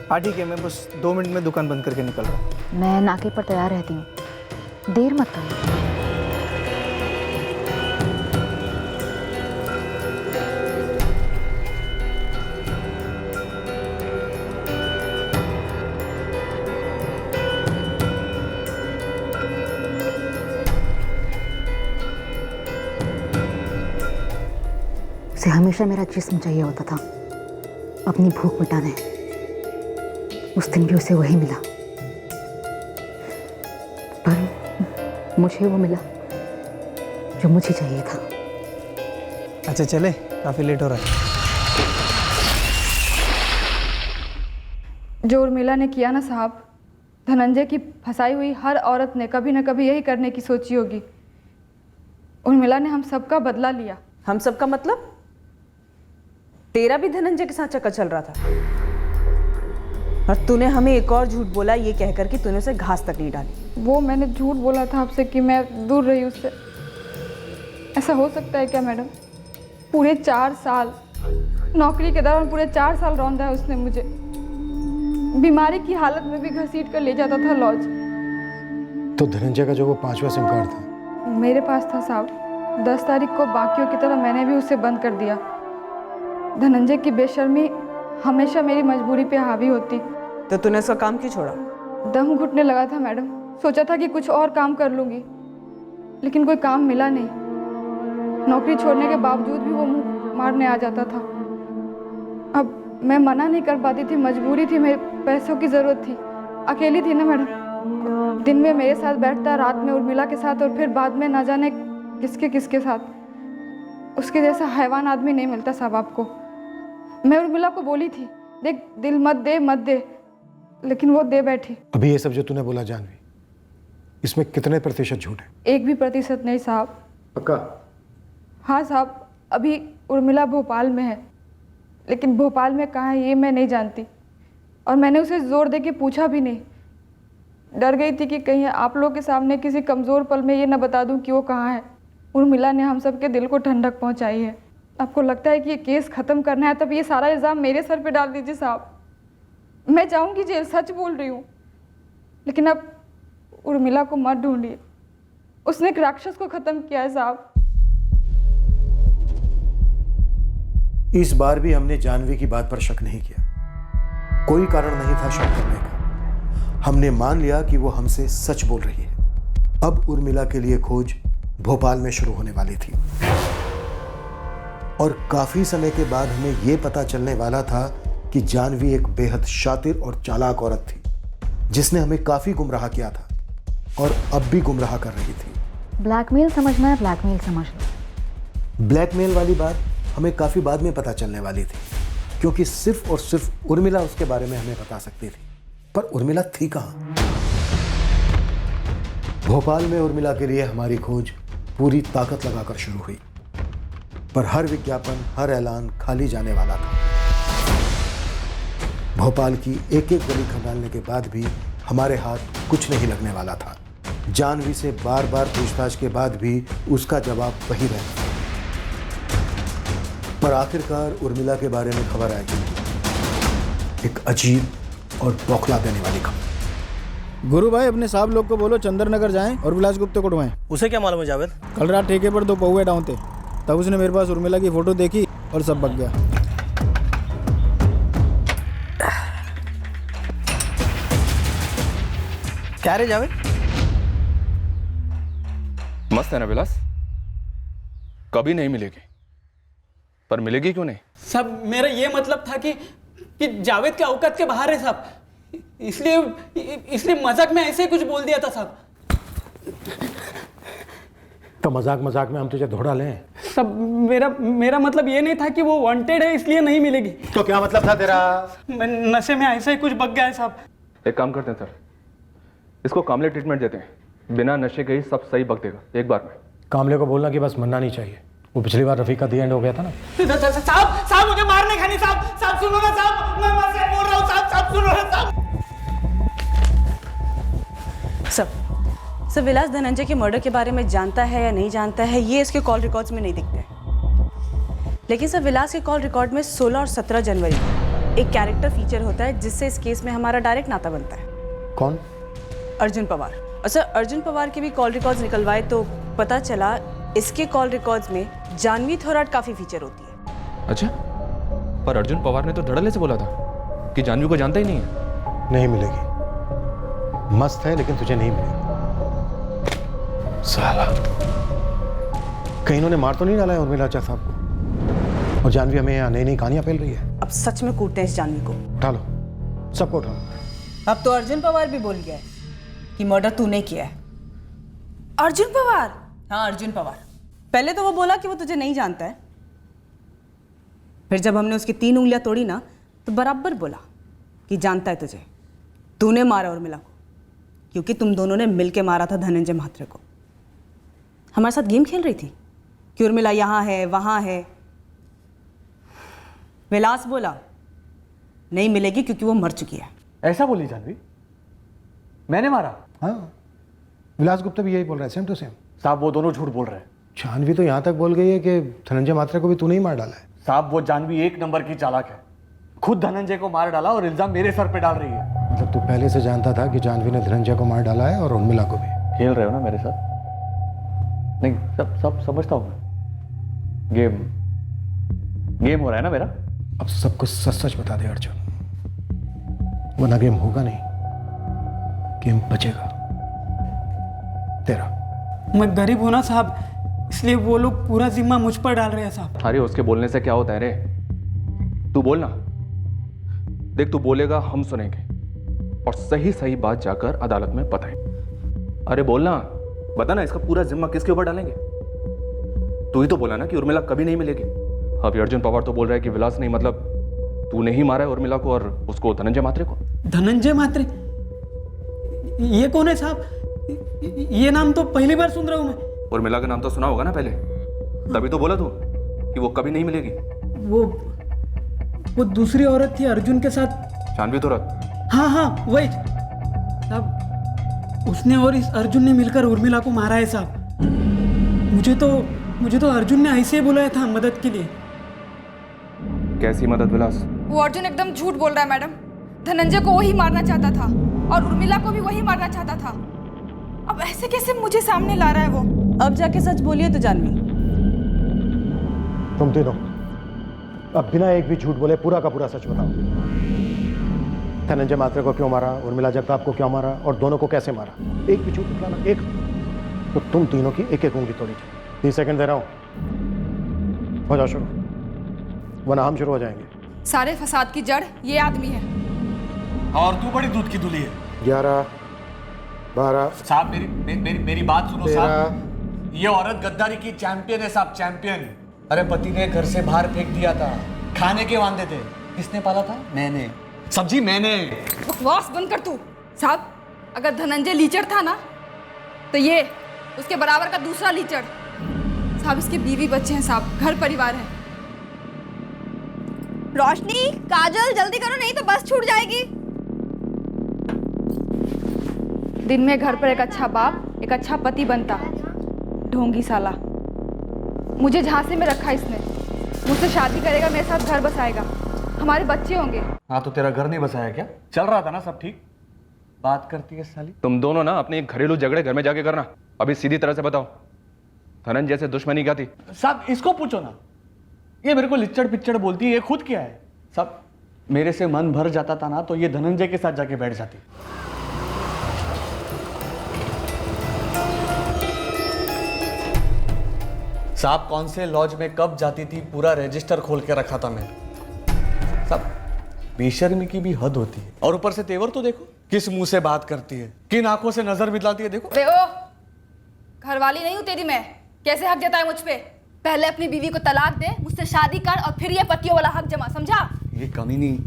हाँ ठीक है, मैं बस 2 मिनट में दुकान बंद करके निकल रहा हूँ। मैं नाके पर तैयार रहती हूँ, देर मत करना। उसे हमेशा मेरा जिस्म चाहिए होता था अपनी भूख मिटाने। उस दिन भी उसे वही मिला, पर मुझे वो मिला जो मुझे चाहिए था। अच्छा चले, काफ़ी लेट हो रहा है। जो उर्मिला ने किया ना साहब, धनंजय की फंसाई हुई हर औरत ने कभी न कभी यही करने की सोची होगी। उर्मिला ने हम सबका बदला लिया। हम सबका मतलब? तेरा भी धनंजय के साथ चक्कर चल रहा था और तूने हमें एक और झूठ बोला ये कहकर कि तूने उसे घास तक नहीं डाली। वो मैंने झूठ बोला था आपसे कि मैं दूर रही उससे। ऐसा हो सकता है क्या मैडम? पूरे 4 साल नौकरी के दौरान पूरे 4 साल रौंदा है उसने मुझे। बीमारी की हालत में भी घसीट कर ले जाता था लॉज। तो धनंजय का जो वो 5वां सिम कार्ड था मेरे पास था साहब। 10 तारीख को बाकियों की तरह मैंने भी उसे बंद कर दिया। धनंजय की बेशर्मी हमेशा मेरी मजबूरी पे हावी होती। तो तूने उसका काम क्यों छोड़ा? दम घुटने लगा था मैडम। सोचा था कि कुछ और काम कर लूँगी, लेकिन कोई काम मिला नहीं। नौकरी छोड़ने के बावजूद भी वो मुँह मारने आ जाता था। अब मैं मना नहीं कर पाती थी, मजबूरी थी, मेरे पैसों की ज़रूरत थी। अकेली थी ना मैडम, दिन में मेरे साथ बैठता, रात में उर्मिला के साथ और फिर बाद में ना जाने किसके किसके साथ। उसके जैसा हैवान आदमी नहीं मिलता साहब आपको। मैं उर्मिला को बोली थी, देख दिल मत दे, लेकिन वो दे बैठी। अभी ये सब जो तूने बोला जानवी, इसमें कितने प्रतिशत झूठ है? 1 भी प्रतिशत नहीं साहब। पक्का? हाँ साहब, अभी उर्मिला भोपाल में है, लेकिन भोपाल में कहाँ है ये मैं नहीं जानती और मैंने उसे जोर दे के पूछा भी नहीं। डर गई थी कि कहीं आप लोग के सामने किसी कमज़ोर पल में ये न बता दूं कि वो कहाँ है। उर्मिला ने हम सब के दिल को ठंडक पहुंचाई है। आपको लगता है कि ये केस ख़त्म करना है तब ये सारा इल्ज़ाम मेरे सर पे डाल दीजिए साहब। मैं जाऊंगी जेल, सच बोल रही हूँ, लेकिन अब उर्मिला को मत ढूंढिए। उसने एक राक्षस को ख़त्म किया है साहब। इस बार भी हमने जानवी की बात पर शक नहीं किया। कोई कारण नहीं था शक करने का। हमने मान लिया कि वो हमसे सच बोल रही है। अब उर्मिला के लिए खोज भोपाल में शुरू होने वाली थी और काफी समय के बाद हमें यह पता चलने वाला था कि जानवी एक बेहद शातिर और चालाक औरत थी जिसने हमें काफी गुमराह किया था और अब भी गुमराह कर रही थी। ब्लैकमेल समझना है, ब्लैकमेल समझ लो। ब्लैकमेल वाली बात हमें काफी बाद में पता चलने वाली थी, क्योंकि सिर्फ और सिर्फ उर्मिला उसके बारे में हमें बता सकती थी। पर उर्मिला थी कहां? भोपाल में उर्मिला के लिए हमारी खोज पूरी ताकत लगाकर शुरू हुई, पर हर विज्ञापन, हर ऐलान खाली जाने वाला था। भोपाल की एक एक गली खंगालने के बाद भी हमारे हाथ कुछ नहीं लगने वाला था। जानवी से बार बार पूछताछ के बाद भी उसका जवाब वही रहता। पर आखिरकार उर्मिला के बारे में खबर आई, एक अजीब और बौखला देने वाली खबर। गुरु भाई अपने साहब लोग को बोलो चंद्र नगर जाएं और विलास गुप्ता को उठवाएं। उसे क्या मालूम है जावेद? कल रात ठेके पर 2 पौवे डाउन थे, तब उसने मेरे पास उर्मिला की फोटो देखी और सब बक गया। क्या रे जावेद, मस्त है ना विलास? कभी नहीं मिलेगी, पर मिलेगी क्यों नहीं? साहब मेरा ये मतलब था कि जावेद के औकात के बाहर है साहब, इसलिए मजाक में ऐसे कुछ बोल दिया था साहब। तो मजाक मजाक में हम तुझे धोड़ा लें? सब मेरा मतलब ये नहीं था कि वो वांटेड है इसलिए नहीं मिलेगी। तो क्या मतलब था तेरा? मैं नशे में ऐसे ही कुछ बक गया है साहब। एक काम करते हैं सर, इसको कामले ट्रीटमेंट देते हैं, बिना नशे के ही सब सही बक देगा एक बार में। कामले को बोलना कि बस मरना नहीं चाहिए, वो पिछली बार रफीक का दी एंड हो गया था ना। साहब मुझे मारने का नहीं साहब सुनो ना साहब, मैं वहां से बोल रहा हूँ साहब सुनो ना साहब। सर विलास धनंजय के मर्डर के बारे में जानता है या नहीं जानता है ये इसके कॉल रिकॉर्ड्स में नहीं दिखते, लेकिन सर विलास के कॉल रिकॉर्ड में 16 और 17 जनवरी एक कैरेक्टर फीचर होता है जिससे इस केस में हमारा डायरेक्ट नाता बनता है। कौन? अर्जुन पवार। और सर अर्जुन पवार के भी कॉल रिकॉर्ड्स निकलवाए तो पता चला इसके कॉल रिकॉर्ड्स में जानवी थोराट काफी फीचर होती है। अच्छा, पर अर्जुन पवार ने तो धड़ल्ले से बोला था कि जानवी को जानता ही नहीं है। नहीं मिलेगी, मस्त है लेकिन तुझे नहीं मिलेगी। साला कहीं इन्होंने मार तो नहीं डाला है उर्मिला चा साहब को? और जानवी हमें यहाँ नई नई कहानियां फैल रही है। अब सच में कूटते हैं इस जानवी को। उठा लो, सबको उठा लो। अब तो अर्जुन पवार भी बोल गया है कि मर्डर तूने किया है। अर्जुन पवार? हाँ अर्जुन पवार। पहले तो वो बोला कि वो तुझे नहीं जानता है, फिर जब हमने उसकी 3 उंगलियां तोड़ी ना तो बराबर बोला कि जानता है तुझे, तूने मारा उर्मिला को, क्योंकि तुम दोनों ने मिलके मारा था धनंजय म्हात्रे को। हमारे साथ गेम खेल रही थी कि उर्मिला यहाँ है वहाँ है। विलास बोला नहीं मिलेगी क्योंकि वो मर चुकी है। ऐसा बोली जानवी? मैंने मारा? हाँ, विलास गुप्ता भी यही बोल रहा है, सेम टू सेम। साहब वो दोनों झूठ बोल रहे हैं। जानवी तो यहाँ तक बोल गई है कि धनंजय म्हात्रे को भी तूने ही मार डाला है। साहब वो जानवी 1 नंबर की चालाक है, खुद धनंजय को मार डाला और इल्जाम मेरे सर पे डाल रही है। मतलब तू पहले से जानता था कि जानवी ने धनंजय को मार डाला है और उर्मिला को भी? खेल रहे हो ना मेरे साथ? नहीं, सब समझता हूँ मैं। गेम हो रहा है ना मेरा। अब सब कुछ सच सच बता दे अर्जुन, वरना गेम होगा नहीं, गेम बचेगा तेरा। मैं गरीब हूं ना साहब, इसलिए वो लोग पूरा जिम्मा मुझ पर डाल रहे हैं साहब। अरे उसके बोलने से क्या होता है रे, तू बोलना। देख तू बोलेगा हम सुनेंगे और सही सही बात जाकर अदालत में बताएं। अरे बोलना, बता ना इसका पूरा जिम्मा किसके ऊपर डालेंगे? तू ही तो बोला ना कि उर्मिला कभी नहीं मिलेगी। अभी अर्जुन पवार तो बोल रहा है कि विलास नहीं, मतलब तूने ही मारा है उर्मिला को और उसको धनंजय म्हात्रे को। धनंजय म्हात्रे? ये कौन है साहब? ये नाम तो पहली बार सुन रहा हूं मैं। उर्मिला का नाम तो सुना होगा ना पहले, तभी तो बोला तू कि वो कभी नहीं मिलेगी। वो दूसरी औरत थी अर्जुन के साथ, जानवी थोराट। हाँ वही साहब, उसने और इस अर्जुन ने मिलकर उर्मिला को मारा है साहब। मुझे तो अर्जुन ने ऐसे ही बुलाया था मदद के लिए। कैसी मदद विलास? वो अर्जुन एकदम झूठ बोल रहा है मैडम। धनंजय को वही मारना चाहता था और उर्मिला को भी वही मारना चाहता था। अब ऐसे कैसे मुझे सामने ला रहा है वो? अब जाके सच बोलिए तो जानवी। तुम तीनों अब बिना एक भी झूठ बोले पूरा का पूरा सच बताओ। धनंजय म्हात्रे को क्यों मारा, उर्मिला जगताप को क्यों मारा और दोनों को कैसे मारा? एक भी झूठ निकला ना, एक तो तुम तीनों की एक एक उंगली तोड़ी। 30 सेकंड दे रहा हूं, हो जाओ शुरू, वरना हम शुरू हो जाएंगे। सारे फसाद की जड़ ये आदमी है। और तू बड़ी दूध की धुली है। 11, 12। साहब मेरी बात सुनो साहब, ये औरत गद्दारी की चैंपियन है साहब, चैंपियन। अरे पति ने घर से बाहर फेंक दिया था, खाने के वांदे थे, किसने पाला था? मैंने। सब्जी मैंने। बकवास बंद कर तू। साहब अगर धनंजय लीचड़ था ना तो ये उसके बराबर का दूसरा लीचड़। साहब इसके बीवी बच्चे हैं साहब, घर परिवार है। रोशनी, काजल जल्दी करो नहीं तो बस छूट जाएगी। दिन में घर पर एक अच्छा बाप, एक अच्छा पति बनता। ढोंगी साला, मुझे झांसे में रखा इसने। मुझसे शादी करेगा, मेरे साथ घर बसाएगा, हमारे बच्चे होंगे। हाँ तो तेरा घर नहीं बसाया क्या? चल रहा था ना सब ठीक? बात करती है साली। तुम दोनों ना अपने घरेलू झगड़े घर में जाके करना। अभी सीधी तरह से बताओ, धनंजय से दुश्मनी क्या थी? साहब इसको पूछो ना, ये मेरे को लिच्चड़ पिच्चड़ बोलती है, ये खुद क्या है? साहब मेरे से मन भर जाता था ना तो ये धनंजय के साथ जाके बैठ जाती। साहब कौन से लॉज में कब जाती थी पूरा रजिस्टर खोल के रखा था मैंने। साहब बेशर्मी की भी हद होती है। और ऊपर से तेवर तो देखो, किस मुंह से बात करती है, किन आंखों से नजर मिलाती है। देखो वे ओ, घरवाली नहीं हूँ तेरी मैं, कैसे हक जता है मुझ पे? पहले अपनी बीवी को तलाक दे, मुझसे शादी कर और फिर ये पतियों वाला हक जमा, समझा? ये कमी नहीं,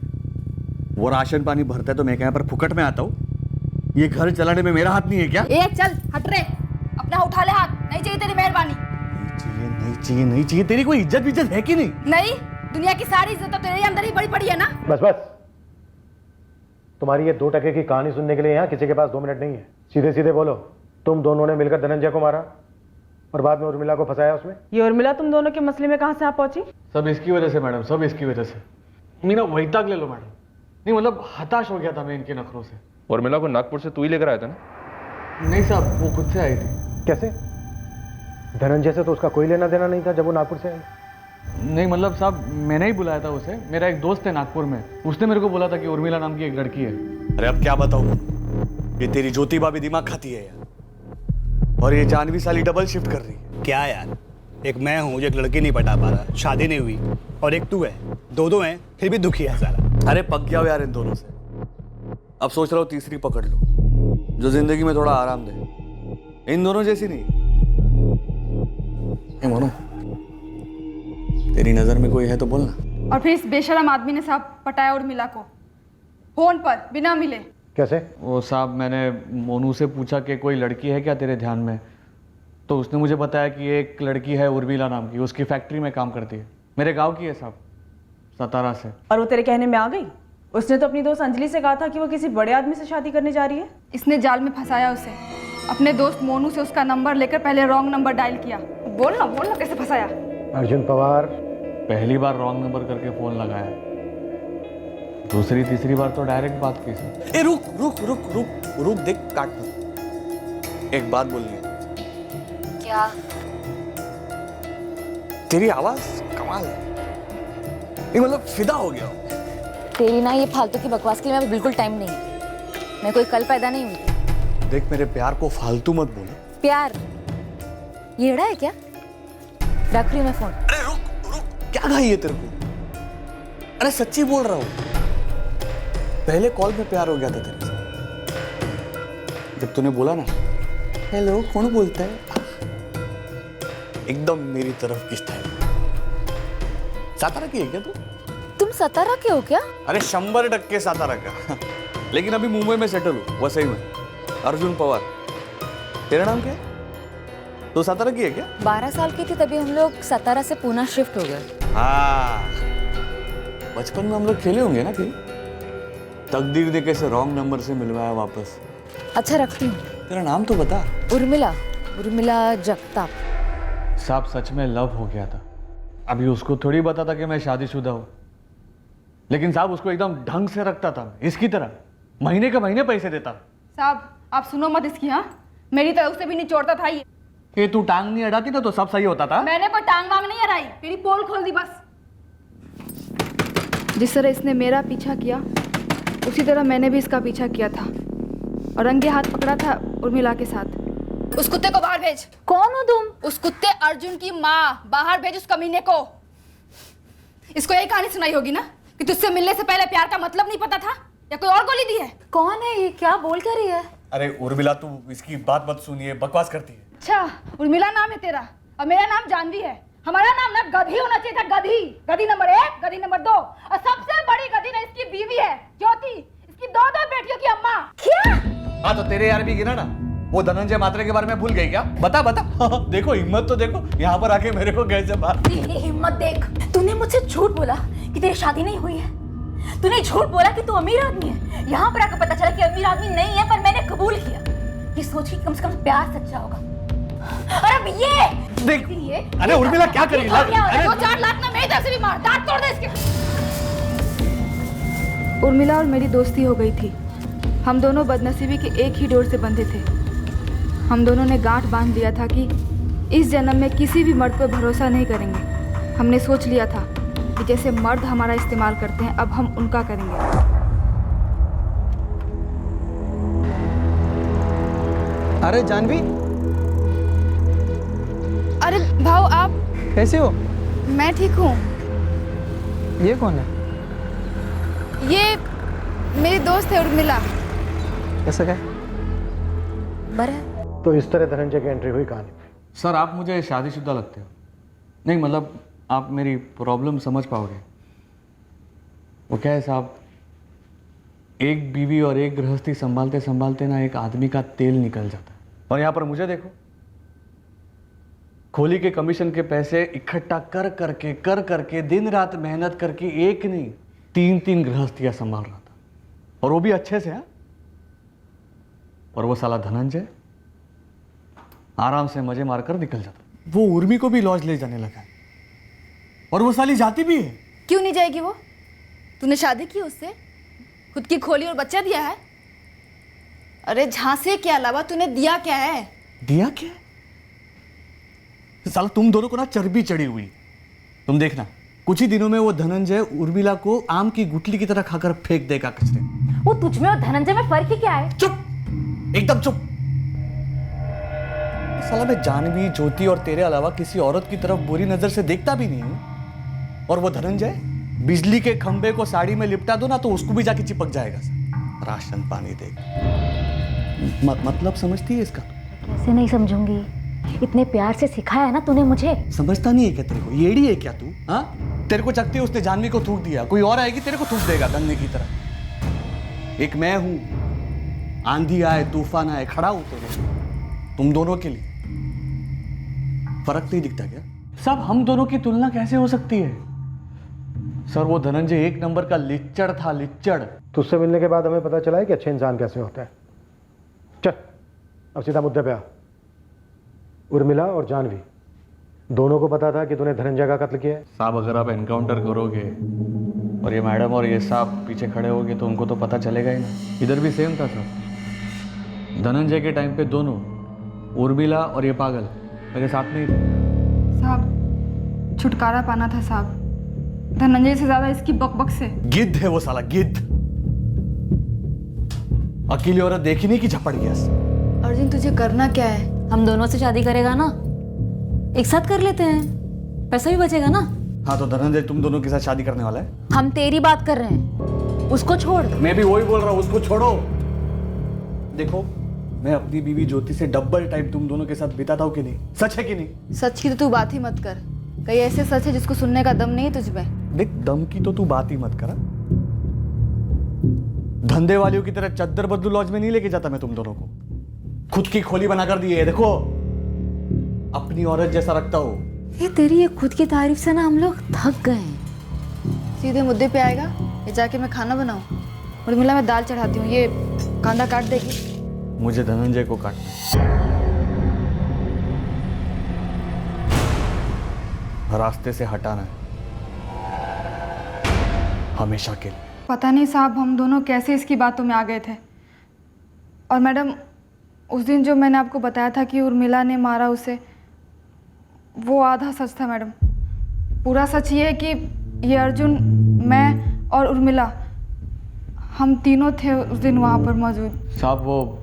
वो राशन पानी भरता है तो मैं यहाँ पर फुकट में आता हूँ। ये घर चलाने में मेरा हाथ नहीं है क्या? ए चल हट रे, अपना उठा ले हाथ, नहीं चाहिए तेरी मेहरबानी। नहीं चाहिए। तेरी कोई इज्जत है कि नहीं? नहीं, दुनिया की सारी इज्जत तो तेरे अंदर ही बड़ी पड़ी है ना। बस बस, तुम्हारी ये 2 टके की कहानी सुनने के लिए यहाँ किसी के पास 2 मिनट नहीं है। सीधे सीधे बोलो, तुम दोनों ने मिलकर धनंजय को मारा और बाद में उर्मिला को फंसाया उसमें? ये उर्मिला तुम दोनों के मसले में कहाँ से आ पहुंची? सब इसकी वजह से मैडम, सब इसकी वजह से। मीना वहीताक ले लो मैडम। नहीं मतलब हताश हो गया था मैं इनके नखरों से। उर्मिला को नागपुर से तू ही लेकर आया था ना? नहीं साहब, वो खुद से आई थी। कैसे? धनंजय से तो उसका कोई लेना देना नहीं था जब वो नागपुर से आई। नहीं मतलब साहब, मैंने ही बुलाया था उसे। मेरा एक दोस्त है नागपुर में, उसने मेरे को बोला था कि उर्मिला नाम की एक लड़की है। अरे अब क्या बताऊं, ये तेरी ज्योति भाभी दिमाग खाती है यार। और ये जानवी साली डबल शिफ्ट कर रही है। क्या यार, एक मैं हूँ जो एक लड़की नहीं पटा पा रहा, शादी नहीं हुई, और एक तू है, दो हैं, फिर भी दुखी है साला। अरे पक गया हो यार इन दोनों से। अब सोच रहा हूँ तीसरी पकड़ लो, जो जिंदगी में थोड़ा आराम दे। इन दोनों जैसी नहीं। मोनू, तेरी नजर में कोई है तो बोलना। और फिर इस बेशरम आदमी ने साहब पटाया उर्मिला को फोन पर बिना मिले। कैसे? वो साहब, मैंने मोनू से पूछा कि कोई लड़की है क्या तेरे ध्यान में, तो उसने मुझे बताया कि एक लड़की है उर्मिला नाम की, उसकी फैक्ट्री में काम करती है, मेरे गांव की है साहब, सतारा से। और वो तेरे कहने में आ गई? उसने तो अपनी दोस्त अंजलि से कहा था कि वो किसी बड़े आदमी से शादी करने जा रही है। इसने जाल में फंसाया उसे। अपने दोस्त मोनू से उसका नंबर लेकर पहले रॉन्ग नंबर डायल किया। बोलना कैसे फंसाया? अर्जुन पवार पहली बार रॉन्ग नंबर करके फोन लगाया, दूसरी तीसरी बार तो डायरेक्ट बात की सर। ए रुक रुक रुक रुक रुक, देख काट मत। एक बात बोलनी है। क्या? तेरी आवाज कमाल है। नहीं मतलब फिदा हो गया। तेरी ना ये फालतू की बकवास के लिए मैं बिल्कुल टाइम नहीं है। मैं कोई कल पैदा नहीं हुई। देख मेरे प्यार को फालतू मत बोलो। प्यार येड़ा है क्या? रख रही हूँ मैं फोन। अरे रुक रुक, क्या घाई है तेरे को? अरे सच्ची बोल रहा हूँ, पहले कॉल में प्यार हो गया था तेरे से। जब तूने बोला ना हेलो कौन बोलता है, एकदम मेरी तरफ की स्टाइल। सातारा की है क्या तू? तुम सतारा के हो क्या? अरे 100% सातारा का, लेकिन अभी मुंबई में सेटल हूँ, वसई में। अर्जुन पवार। तेरा नाम क्या है? तो सातारा की है क्या? 12 साल की थी तभी हम लोग सतारा से पूना शिफ्ट हो गए। हाँ, बचपन में हम लोग खेले होंगे ना खेल। तकदीर ने कैसे रॉन्ग नंबर से मिलवाया वापस। अच्छा रखती हूँ। तेरा नाम तो बता। उर्मिला जगताप। साहब सच में लव हो गया था। अभी उसको थोड़ी पता था कि मैं शादीशुदा हूँ, लेकिन साहब उसको एकदम ढंग से रखता था, इसकी तरह महीने के महीने पैसे देता। साहब आप सुनो मत इसकी। हाँ, मेरी तरफ से भी निचोड़ता था ये। तू टांग नहीं अड़ाती ना तो सब सही होता था। मैंने कोई टांग वांग नहीं अड़ाई, मेरी पोल खोल दी बस। जिस तरह इसने मेरा पीछा किया उसी तरह मैंने भी इसका पीछा किया था और रंगे हाथ पकड़ा था उर्मिला के साथ। उस कुत्ते को बाहर भेज। कौन हो तुम? उस कुत्ते अर्जुन की माँ, बाहर भेज उस कमीने को। इसको यही कहानी सुनाई होगी ना कि तुझसे मिलने से पहले प्यार का मतलब नहीं पता था, या कोई और गोली दी है? कौन है ये, क्या बोल कर रही है? अरे उर्मिला तू इसकी बात मत सुनिए, बकवास करती है। अच्छा, उर्मिला नाम है तेरा और मेरा नाम जानवी है। हमारा नाम ना गधी होना चाहिए था, गधी। गधी नंबर 1, गधी नंबर 2, और सबसे बड़ी गधी ना इसकी बीवी है ज्योति, इसकी 2 बेटियों की अम्मा। क्या? हाँ तो तेरे यार भी गिरा ना, वो धनंजय मात्रे के बारे में भूल गई क्या? बता बता। देखो हिम्मत तो देखो, यहाँ पर आके मेरे को कैसे बात। तेरी हिम्मत देख। तूने मुझसे झूठ बोला कि तेरी शादी नहीं हुई है। तूने झूठ बोला कि तू अमीर आदमी है। यहाँ पर आकर पता चला कि अमीर आदमी नहीं है, पर मैंने कबूल किया। ये सोच कि कम से कम प्यार सच्चा होगा। और अब ये देख, अरे उर्मिला क्या करी? 2-4 लाख ना मेरी तरफ से भी मार, दांत तोड़ दे इसके। उर्मिला और मेरी दोस्ती हो गई थी। हम दोनों बदनसीबी के एक ही डोर से बंधे थे। हम दोनों ने गांठ बांध लिया था कि इस जन्म में किसी भी मर्द पर भरोसा नहीं करेंगे। हमने सोच लिया था कि जैसे मर्द हमारा इस्तेमाल करते हैं, अब हम उनका करेंगे। अरे जानवी, अरे भाऊ आप कैसे हो? मैं ठीक हूँ। ये कौन है? ये मेरी दोस्त है उर्मिला। कैसा क्या? बरा तो इस तरह धनंजय की एंट्री हुई कहानी। सर आप मुझे शादीशुदा लगते हो। नहीं मतलब आप मेरी प्रॉब्लम समझ पाओगे। वो क्या है साहब, एक बीवी और एक गृहस्थी संभालते संभालते ना एक आदमी का तेल निकल जाता है। और यहाँ पर मुझे देखो, खोली के कमीशन के पैसे इकट्ठा कर करके दिन रात मेहनत करके एक नहीं 3 गृहस्थियां संभाल रहा था, और वो भी अच्छे से। हाँ, और वो साला धनंजय आराम से मजे मारकर निकल जाता। वो उर्मी को भी लॉज ले जाने लगा, और वो साली जाती भी है। क्यों नहीं जाएगी वो? तूने शादी की उससे, खुद की खोली और बच्चा दिया है। अरे झांसे के अलावा तूने दिया क्या है? दिया क्या? साला तुम दोनों को ना चर्बी चढ़ी हुई। तुम देखना कुछ ही दिनों में वो धनंजय उर्मिला को आम की गुठली की तरह खाकर फेंक देगा कचरे। वो तुझ में और धनंजय में फर्क ही क्या है? चुप, एकदम चुप। साला मैं जानवी, ज्योति और तेरे अलावा किसी औरत की तरफ बुरी नजर से देखता भी नहीं हूं। और वो धनंजय बिजली के खंबे को साड़ी में लिपटा दो ना तो उसको भी जाके चिपक जाएगा। राशन पानी देगा। मतलब समझती है इसका? कैसे नहीं समझूंगी, इतने प्यार से सिखाया है ना तूने मुझे। समझता नहीं है क्या तेरे को? येड़ी है क्या तू? हाँ, तेरे को चकते उसने जानवी को थूक दिया, कोई और आएगी तेरे को थूक देगा गन्ने की तरह। एक मैं हूं, आंधी आए तूफान आए खड़ा हूं तेरे, तुम दोनों के लिए। फर्क नहीं दिखता क्या? सब हम दोनों की तुलना कैसे हो सकती है? सर वो धनंजय 1 नंबर का लिच्चड़ था, लिच्चड़। तुझसे मिलने के बाद हमें पता चला है कि अच्छे इंसान कैसे होता है। चल अब सीधा मुद्दे पे आ। उर्मिला और जानवी दोनों को पता था कि तूने धनंजय का कत्ल किया है? साहब अगर आप एनकाउंटर करोगे और ये मैडम और ये साहब पीछे खड़े होगे तो उनको तो पता चलेगा ही ना। इधर भी सेम था सर। धनंजय के टाइम पे दोनों, उर्मिला और ये पागल, मेरे साथ में ही थे। साहब छुटकारा पाना था साहब, धनंजय से ज्यादा इसकी बकबक से। गिद्ध है वो साला, गिद्ध। अकेली औरत देखी नहीं कि झपट गया। अर्जुन तुझे करना क्या है? हम दोनों से शादी करेगा ना, एक साथ कर लेते हैं, पैसा भी बचेगा ना। हाँ तो धनंजय तुम दोनों के साथ शादी करने वाला है? हम तेरी बात कर रहे हैं, उसको छोड़। मैं भी वही बोल रहा हूँ, उसको छोड़ो। देखो मैं अपनी बीवी ज्योति से डबल टाइम तुम दोनों के साथ बिताता हूँ कि नहीं? सच है कि नहीं? सच की तो तू बात ही मत कर, कई ऐसे सच है जिसको सुनने का दम नहीं है तुझमें। देख दम की तो तू बात ही मत करा। धंधे वालियों की तरह चद्दर बदलू लॉज में नहीं लेके जाता मैं तुम दोनों को। खुद की खोली बनाकर दी है, देखो अपनी औरत जैसा रखता हो। ये तेरी ये खुद की तारीफ से ना हम लोग थक गए हैं। सीधे मुद्दे पे आएगा ये जाके मैं खाना बनाऊं? उर्मिला मैं दाल चढ़ाती हूँ, ये कांदा काट देगी। मुझे धनंजय को काटना, रास्ते से हटाना है हमेशा के लिए। पता नहीं साहब हम दोनों कैसे इसकी बातों में आ गए थे। और मैडम उस दिन जो मैंने आपको बताया था कि उर्मिला ने मारा उसे, वो आधा सच था मैडम। पूरा सच ये है कि ये अर्जुन, मैं और उर्मिला, हम तीनों थे उस दिन वहाँ पर मौजूद। साहब वो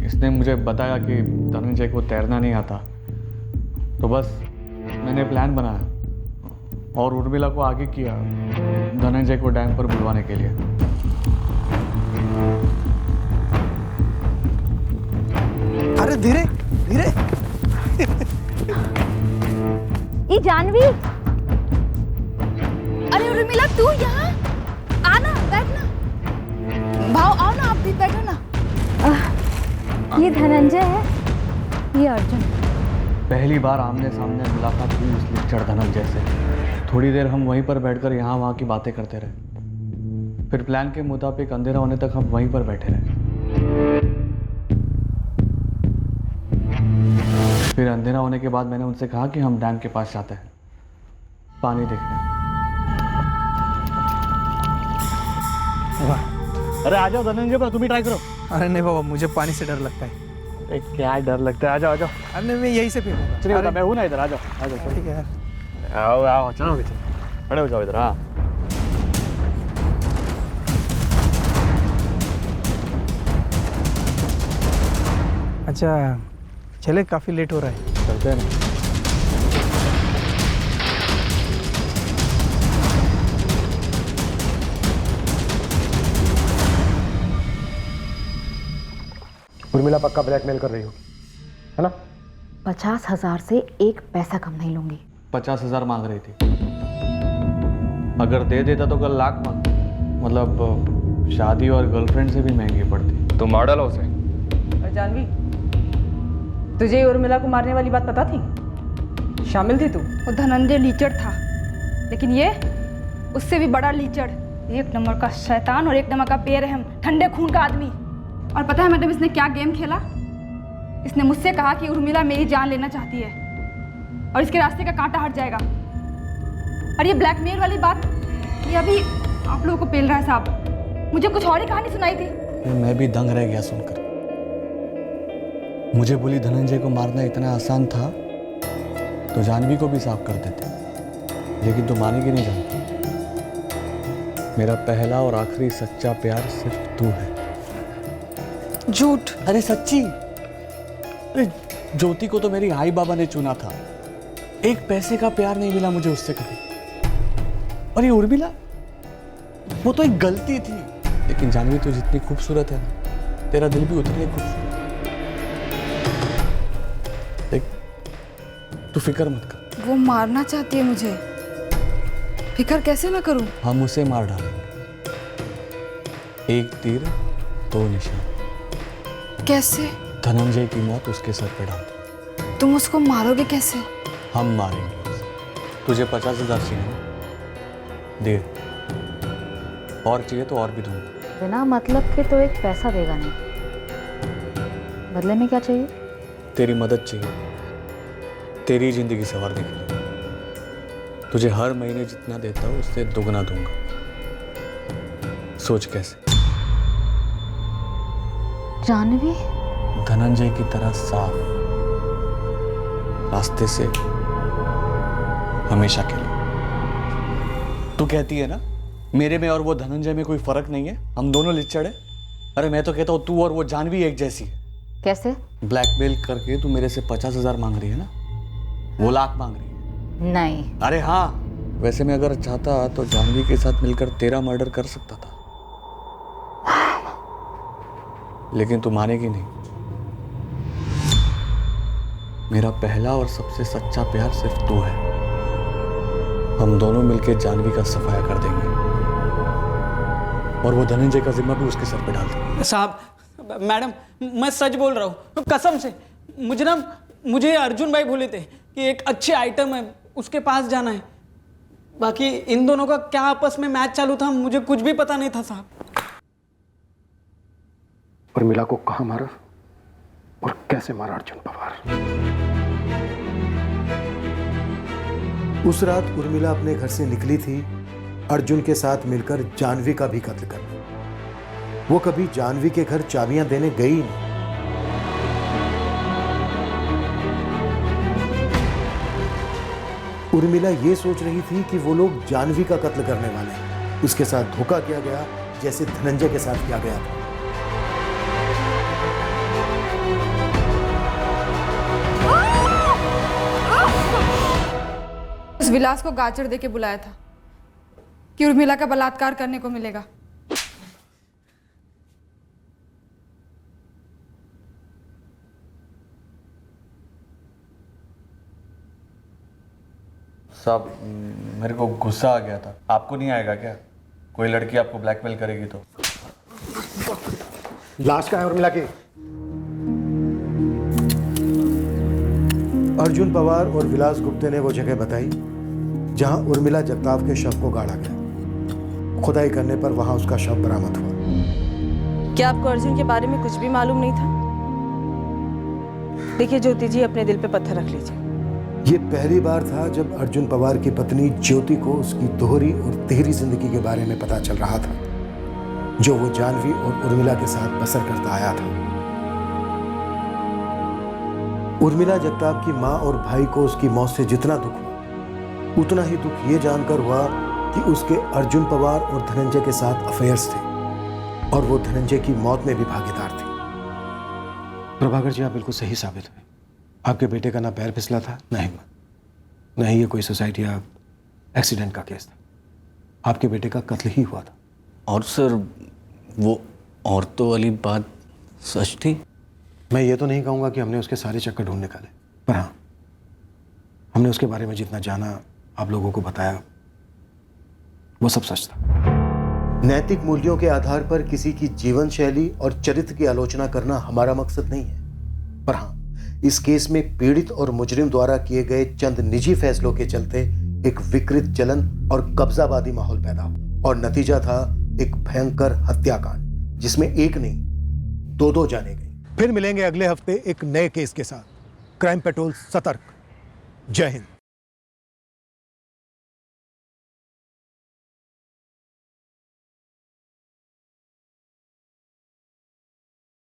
इसने मुझे बताया कि धनंजय को तैरना नहीं आता, तो बस मैंने प्लान बनाया और उर्मिला को आगे किया धनंजय को डैम पर बुलवाने के लिए। अरे धीरे धीरे। ये जानवी। अरे उर्मिला तू यहाँ आना, बैठना। भाव आओ ना, आप भी बैठो ना। ये धनंजय है, ये अर्जुन। पहली बार आमने सामने मुलाकात हुई उस लिच्चड़ धनंजय से। थोड़ी देर हम वहीं पर बैठकर यहाँ वहाँ की बातें करते रहे। फिर प्लान के मुताबिक अंधेरा होने तक हम वहीं पर बैठे रहे। फिर अंधेरा होने के बाद मैंने उनसे कहा कि हम डैम के पास जाते हैं पानी देखने। अरे आ जाओ धनंजय, पर तुम ही ट्राई करो। अरे नहीं बाबा, मुझे पानी से डर लगता है। अरे क्या डर लगता है? आ जाओ आ जाओ। अरे मैं यहीं से फेंकूंगा। चलिए मैं हूँ ना इधर, आ जाओ आ जाओ। ठीक है, आओ आओ, चलो खड़े हो जाओ इधर। हाँ अच्छा चले, काफ़ी लेट हो रहा है, चलते हैं ना। उर्मिला पक्का ब्लैकमेल कर रही होगी, है ना? 50,000 से एक पैसा कम नहीं लूंगी। 50,000 मांग रही थी, अगर दे देता तो कल लाख मांग, मतलब शादी और गर्लफ्रेंड से भी महंगी पड़ती। तो मार डाला उसे। और जानवी, तुझे ये उर्मिला को मारने वाली बात पता थी? शामिल थी तू? वो धनंजय लीचड़ था, लेकिन ये उससे भी बड़ा लीचड़, एक नंबर का शैतान और एक नंबर का बेरहम ठंडे खून का आदमी। और पता है मैडम इसने क्या गेम खेला? इसने मुझसे कहा कि उर्मिला मेरी जान लेना चाहती है और इसके रास्ते का कांटा हट जाएगा। और ये ब्लैकमेल वाली बात ये अभी आप लोगों को पेल रहा है साहब। मुझे कुछ और ही कहानी सुनाई थी। मैं भी दंग रह गया सुनकर। मुझे बोली धनंजय को मारना इतना आसान था तो जानवी को भी साफ कर देते, लेकिन तुम मानेगी नहीं जानती, मेरा पहला और आखिरी सच्चा प्यार सिर्फ तू है। झूठ। अरे सच्ची। अरे ज्योति को तो मेरी आई बाबा ने चुना था, एक पैसे का प्यार नहीं मिला मुझे उससे कभी। और ये उर्मिला, वो तो एक गलती थी, लेकिन जानवी तो जितनी खूबसूरत है ना, तेरा दिल भी उतना ही खूबसूरत। देख, तू फिक्र मत कर। वो मारना चाहती है मुझे, फिक्र कैसे ना करूं? हम उसे मार डालेंगे, एक तीर दो निशान। कैसे? धनंजय की मौत उसके सर पे डाल दे। तुम उसको मारोगे कैसे? हम मारेंगे उसे। तुझे 50,000 चाहिए ना? दे, और चाहिए तो और भी दूंगा। बिना मतलब के तो एक पैसा देगा नहीं, बदले में क्या चाहिए? तेरी मदद चाहिए, तेरी जिंदगी संवारने के लिए। तुझे हर महीने जितना देता हूं उससे दुगना दूंगा। सोच कैसे? जानवी? धनंजय की तरह साफ रास्ते से, हमेशा के लिए। तू कहती है ना मेरे में और वो धनंजय में कोई फर्क नहीं है, हम दोनों लिच्चड़ हैं। अरे मैं तो कहता हूँ तू और वो जानवी एक जैसी है। कैसे? ब्लैकमेल करके तू मेरे से 50,000 मांग रही है ना, वो लाख मांग रही है। नहीं। अरे हाँ, वैसे मैं अगर चाहता तो जानवी के साथ मिलकर तेरा मर्डर कर सकता था, लेकिन तू मानेगी नहीं। मेरा पहला और सबसे सच्चा प्यार सिर्फ तू है। हम दोनों मिलकर जानवी का सफाया कर देंगे और वो धनंजय का जिम्मा भी उसके सर पे डाल देंगे। साहब, मैडम, मैं सच बोल रहा हूँ कसम से। मुझे अर्जुन भाई बोले थे कि एक अच्छे आइटम है, उसके पास जाना है। बाकी इन दोनों का क्या आपस में मैच चालू था मुझे कुछ भी पता नहीं था साहब। उर्मिला को कहाँ मारा और कैसे मारा अर्जुन पवार? उस रात उर्मिला अपने घर से निकली थी अर्जुन के साथ मिलकर जानवी का भी कत्ल करने। वो कभी जानवी के घर चाबियां देने गई नहीं। उर्मिला ये सोच रही थी कि वो लोग जानवी का कत्ल करने वाले हैं। उसके साथ धोखा किया गया जैसे धनंजय के साथ किया गया था। उस विलास को गाजर देके बुलाया था कि उर्मिला का बलात्कार करने को मिलेगा। साहब, मेरे को गुस्सा आ गया था। आपको नहीं आएगा क्या? कोई लड़की आपको ब्लैकमेल करेगी तो? लाश कहाँ है उर्मिला की? अर्जुन पवार और विलास गुप्ते ने वो जगह बताई जहां उर्मिला जगताप के शव को गाड़ा गया। खुदाई करने पर वहां उसका शव बरामद हुआ। क्या आपको अर्जुन के बारे में कुछ भी मालूम नहीं था? देखिए ज्योति जी, अपने दिल पे पत्थर रख लीजिए। ये पहली बार था जब अर्जुन पवार की पत्नी ज्योति को उसकी दोहरी और तिहरी जिंदगी के बारे में पता चल रहा था, जो वो जानवी और उर्मिला के साथ बसर करता आया था। उर्मिला जगताप की माँ और भाई को उसकी मौत से जितना दुख हुआ, उतना ही दुख ये जानकर हुआ कि उसके अर्जुन पवार और धनंजय के साथ अफेयर्स थे और वो धनंजय की मौत में भी भागीदार थे। प्रभाकर जी, आप बिल्कुल सही साबित हुए। आपके बेटे का ना पैर फिसला था ना हिम्मत, ना ही ये कोई सुसाइड या एक्सीडेंट का केस था। आपके बेटे का कत्ल ही हुआ था। और सर, वो औरतों वाली बात सच थी? मैं ये तो नहीं कहूँगा कि हमने उसके सारे चक्कर ढूंढ निकाले, पर हाँ, हमने उसके बारे में जितना जाना, आप लोगों को बताया, वो सब सच था। नैतिक मूल्यों के आधार पर किसी की जीवन शैली और चरित्र की आलोचना करना हमारा मकसद नहीं है, पर हाँ, इस केस में पीड़ित और मुजरिम द्वारा किए गए चंद निजी फैसलों के चलते एक विकृत चलन और कब्जावादी माहौल पैदा हुआ और नतीजा था एक भयंकर हत्याकांड जिसमें एक नहीं, दो जाने गए। फिर मिलेंगे अगले हफ्ते एक नए केस के साथ। क्राइम पेट्रोल सतर्क। जय हिंद।